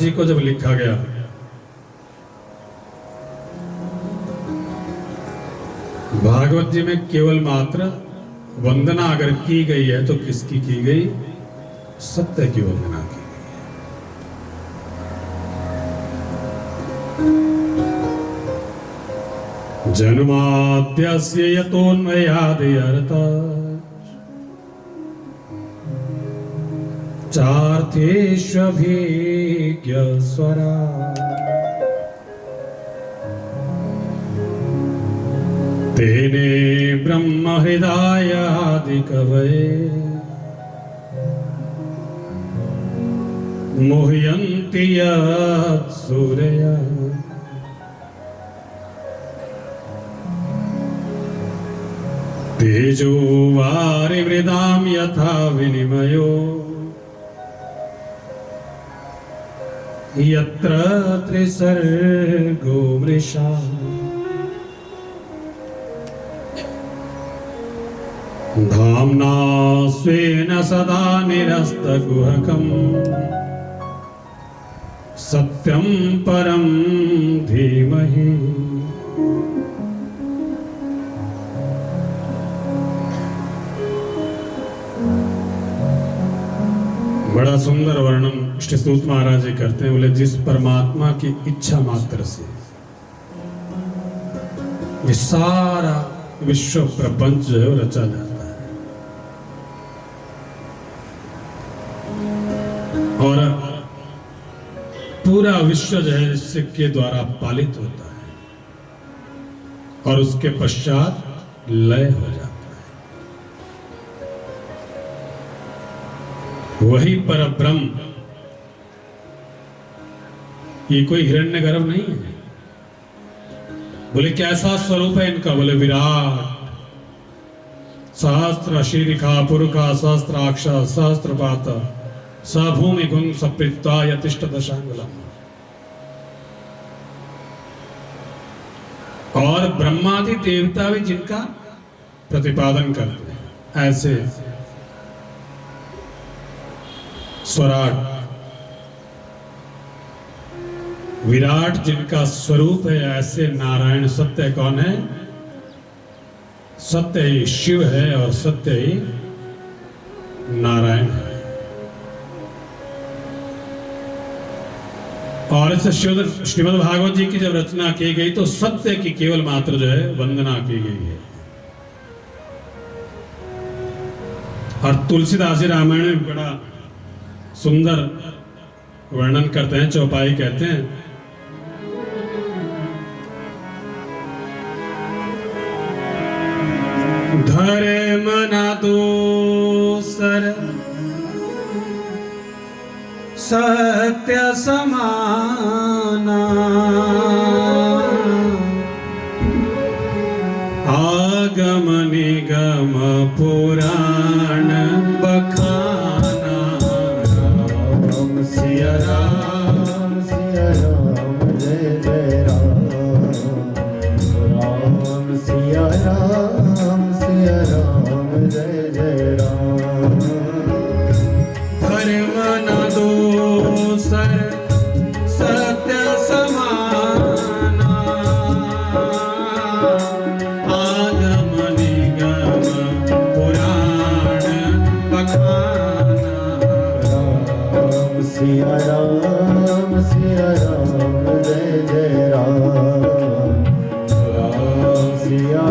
जी को जब लिखा गया भागवत जी में केवल मात्र वंदना अगर की गई है तो किसकी की गई? सत्य की वंदना की गई। जन्माद्यस्य यतोन्मयादिर्ता चार्थेष्वभिज्ञ स्वरा तेने ब्रह्म हृदयादिकवये मुह्यन्ति यत्सूरया तेजो वारिमृदां यथा विनिमयो यत्र त्रिसर्गो मृषा धाम्ना स्वेन सदा निरस्तकुहकम् सत्यं परं धीमहि। बड़ा सुंदर वर्णन श्रीसूत महाराज जी करते हैं। बोले जिस परमात्मा की इच्छा मात्र से ये सारा विश्व प्रपंच जो है रचा जाता है और पूरा विश्व जो है इसके द्वारा पालित होता है और उसके पश्चात लय हो जाता है। वही पर ब्रह्म, ये कोई हिरण्यगर्भ नहीं है। बोले कैसा स्वरूप है इनका? बोले विराट, सहस्त्र शीरिखा पुरुखा सहस्त्राक्ष सहस्त्रपात सभूमि गुण सप्रीता यतिष्ठ दशांगुलम। और ब्रह्मादि देवता भी जिनका प्रतिपादन करते हैं ऐसे स्वराट विराट जिनका स्वरूप है ऐसे नारायण। सत्य कौन है? सत्य ही शिव है और सत्य ही नारायण है। और इस श्रीमद् भागवत जी की जब रचना की गई तो सत्य की केवल मात्र जो है वंदना की गई है। और तुलसीदास जी रामायण में बड़ा सुंदर वर्णन करते हैं, चौपाई कहते हैं। धरे मना दूसर सत्य समाना आगम निगम पुराण बखाना। राम सिया राम जय जय राम। राम सिया राम जय जय राम। हरे मन दूसर सत्य समाना आगम निगम पुराण बखाना। राम सिया राम जय जय राम। राम सिया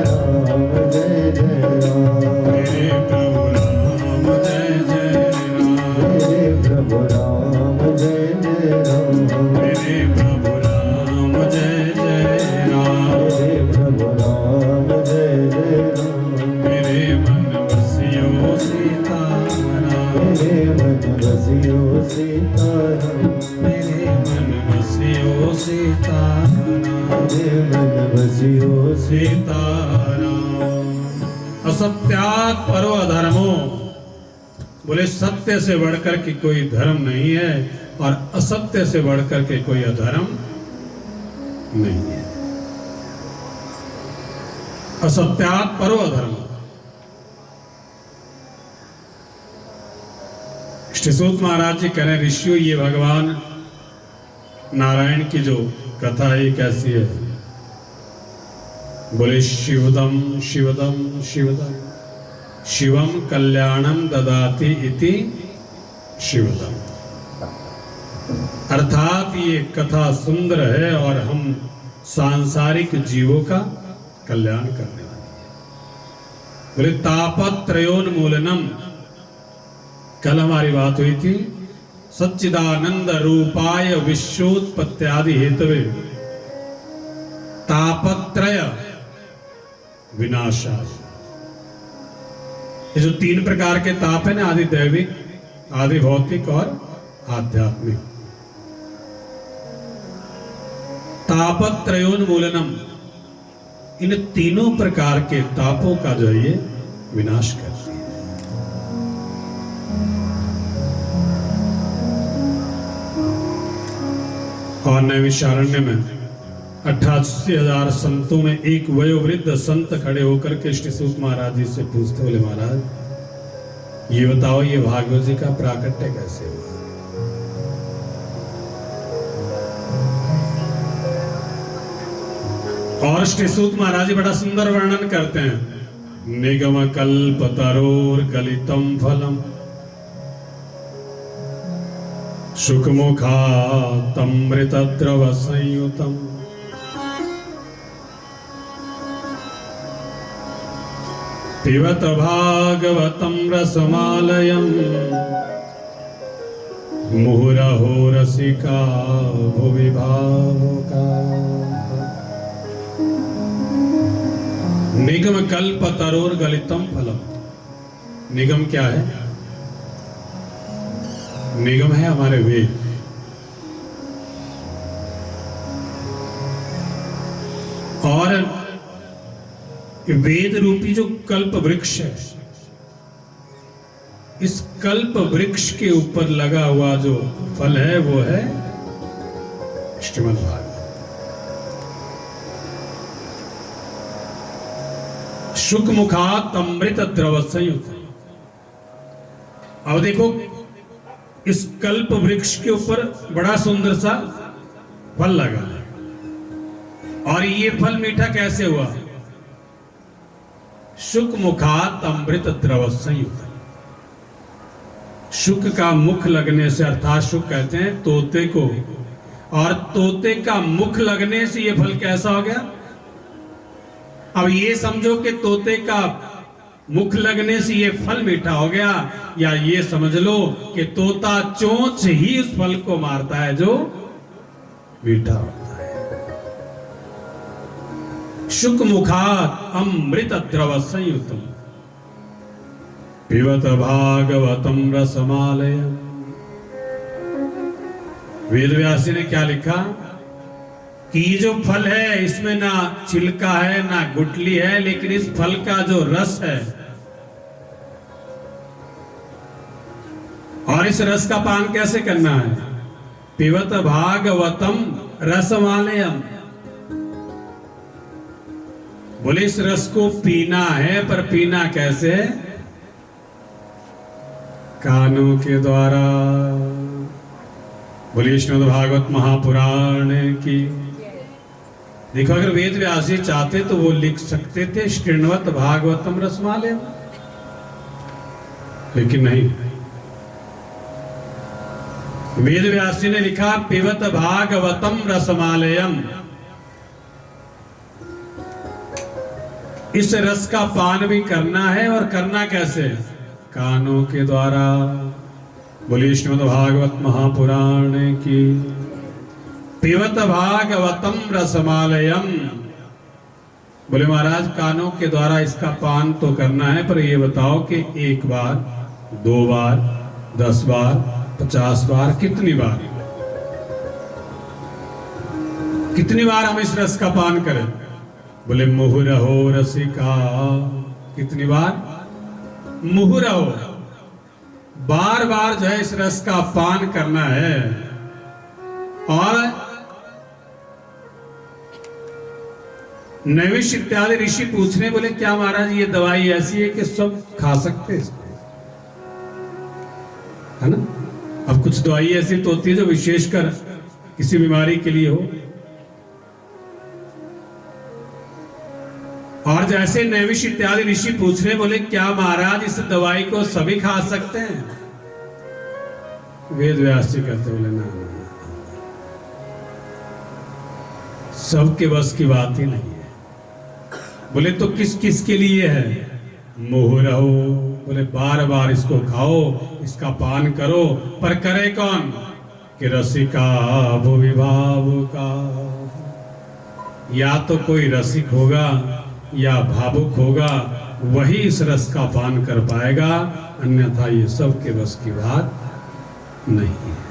राम जय जय राम। मेरे प्रभु राम जय जय राम। मेरे प्रभु राम जय जय राम। मेरे प्रभु राम जय जय राम। मेरे प्रभु राम जय जय राम। मेरे मन बसियो सीताराम। मेरे मन बसियो सीताराम। मेरे मन बसियो सीताराम। मेरे मन बसियो सीताराम। असत्यात् परो अधर्मो। बोले सत्य से बढ़कर के कोई धर्म नहीं है और असत्य से बढ़कर के कोई अधर्म नहीं है। असत्यात् परो अधर्म। श्रीसूत महाराज जी कह रहे हैं, ऋषियों ये भगवान नारायण की जो कथा है कैसी है? बोले शिवदम शिवदम शिवदम शिवम कल्याणम ददाति इति शिवदम। अर्थात ये कथा सुंदर है और हम सांसारिक जीवों का कल्याण करने वाली है। बोले तापत्रयोन्मूलनम, कल हमारी बात हुई थी, सच्चिदानंद रूपाय विश्वोत्पत्त्यादि हेतवे तापत्रय विनाशाय। ये जो तीन प्रकार के ताप है ना, आदि दैविक, आदि भौतिक और आध्यात्मिक। तापत्रयोन्मूलनम, इन तीनों प्रकार के तापों का जो है ये विनाश करती है। और नैमिषारण्य में 88,000 संतों में एक वयोवृद्ध संत खड़े होकर के श्रीसूत महाराज जी से पूछते, बोले महाराज ये बताओ ये भागवत जी का प्राकट्य कैसे हुआ? और श्रीसूत महाराज जी बड़ा सुंदर वर्णन करते हैं, निगम कल्प तरोर गलितम फलम शुकमुखा तमृत द्रव संयुतम पिबत भागवतम रसमालयम मुहुरहो रसिका भुवि भावुका। निगम कल्प तरोर गलितम फलम। निगम क्या है? निगम है हमारे वेद। और वेद रूपी जो कल्प वृक्ष है, इस कल्प वृक्ष के ऊपर लगा हुआ जो फल है वो है श्रीमद् भागवत। शुकमुखात् अमृत द्रव संयुत। अब देखो इस कल्प वृक्ष के ऊपर बड़ा सुंदर सा फल लगा है, और ये फल मीठा कैसे हुआ? शुक मुखात अमृत द्रव संयुक्त। शुक का मुख लगने से, अर्थात शुक कहते हैं तोते को, और तोते का मुख लगने से ये फल कैसा हो गया? अब ये समझो कि तोते का मुख लगने से ये फल मीठा हो गया, या ये समझ लो कि तोता चोंच ही उस फल को मारता है जो मीठा होता है। शुक मुखात अमृत द्रव संयुतम पिबत भागवतम रसमालयम। वेद व्यास जी ने क्या लिखा कि ये जो फल है इसमें ना छिलका है ना गुठली है, लेकिन इस फल का जो रस है, और इस रस का पान कैसे करना है? पिबत भागवतम रसमालयम। बोले इस रस को पीना है, पर पीना कैसे? कानों के द्वारा। बोलिए श्रीमद् भागवत महापुराण की। देखो अगर वेद व्यास जी चाहते तो वो लिख सकते थे श्रृण्वत भागवतम रसमालयम, लेकिन नहीं। वेद व्यास जी ने लिखा पिबत भागवतम रसमालयम। इस रस का पान भी करना है, और करना कैसे? कानों के द्वारा। बोलिए श्रीमद् भागवत महापुराण की। पिबत भागवतम रसमालयम। बोले महाराज कानों के द्वारा इसका पान तो करना है, पर ये बताओ कि 1 बार 2 बार 10 बार 50 बार, कितनी बार? कितनी बार हम इस रस का पान करें? बोले मुहुरहो रसिका। कितनी बार? मुहुरहो, बार बार जो है इस रस का पान करना है। और नैमिष इत्यादि ऋषि पूछने, बोले क्या महाराज ये दवाई ऐसी है कि सब खा सकते हैं इसको? है ना। अब कुछ दवाई ऐसी तो होती है जो विशेषकर किसी बीमारी के लिए हो। और जैसे नैमिष इत्यादि ऋषि पूछ रहे, बोले क्या महाराज इस दवाई को सभी खा सकते हैं? वेद व्यास जी कहते, बोले ना, सबके बस की बात ही नहीं है। बोले तो किस किस के लिए है? मोह रहो, बोले बार बार इसको खाओ, इसका पान करो, पर करे कौन? कि रसिका वो विभाव का, या तो कोई रसिक होगा या भावुक होगा, वही इस रस का पान कर पाएगा, अन्यथा ये सब के बस की बात नहीं है।